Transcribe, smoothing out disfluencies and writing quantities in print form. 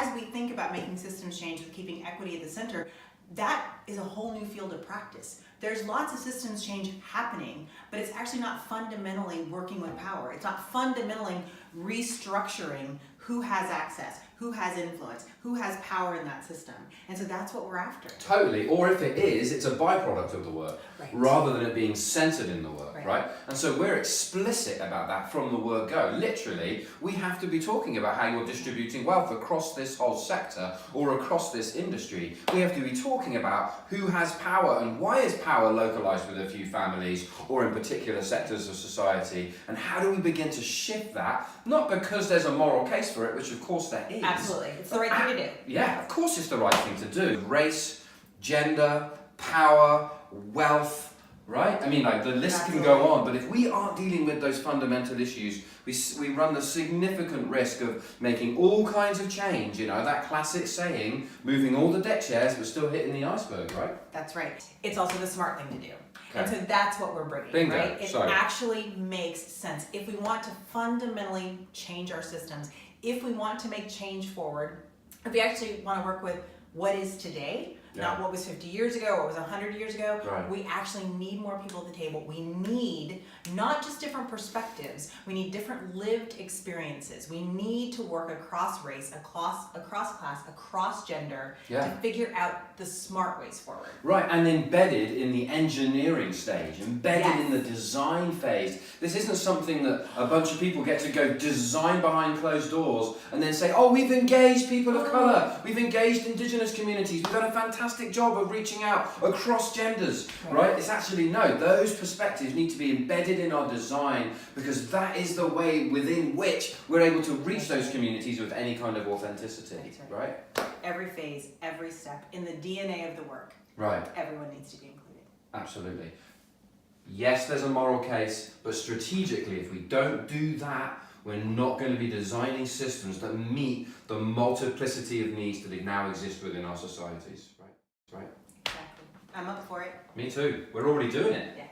as we think about making systems change with keeping equity at the center, that is a whole new field of practice. There's lots of systems change happening, but it's actually not fundamentally working with power. It's not fundamentally restructuring who has access, who has influence, who has power in that system. And so that's what we're after. Totally. Or if it is, it's a byproduct of the work, right, rather than it being centered in the work, right? And so we're explicit about that from the word go. Literally, we have to be talking about how you're distributing wealth across this whole sector or across this industry. We have to be talking about who has power and why is power localized with a few families or in particular sectors of society, and how do we begin to shift that, not because there's a moral case for it, which of course there is. Absolutely. It's the right thing to do. Yeah, of course it's the right thing to do. Race, gender, power, wealth, right? I mean, like, the list can go on, but if we aren't dealing with those fundamental issues, we run the significant risk of making all kinds of change, you know, that classic saying, moving all the deck chairs but still hitting the iceberg, right? That's right. It's also the smart thing to do. Okay. And so that's what we're bringing, Bingo. right? It Sorry. actually makes sense. If we want to fundamentally change our systems, if we want to make change forward, if we actually want to work with what is today, not what was 50 years ago, what was 100 years ago, we actually need more people at the table. We need not just different perspectives, we need different lived experiences. We need to work across race, across class, across gender to figure out the smart ways forward. Right, and embedded in the engineering stage, embedded in the design phase. This isn't something that a bunch of people get to go design behind closed doors and then say, oh, we've engaged people of colour, we've engaged indigenous communities, we've done a fantastic job of reaching out across genders, right? It's actually, no, those perspectives need to be embedded in our design, because that is the way within which we're able to reach those communities with any kind of authenticity, right? Every phase, every step, in the DNA of the work, everyone needs to be included. Absolutely. Yes, there's a moral case, but strategically, if we don't do that, we're not going to be designing systems that meet the multiplicity of needs that now exist within our societies, right? Exactly. I'm up for it. Me too. We're already doing it. Yeah.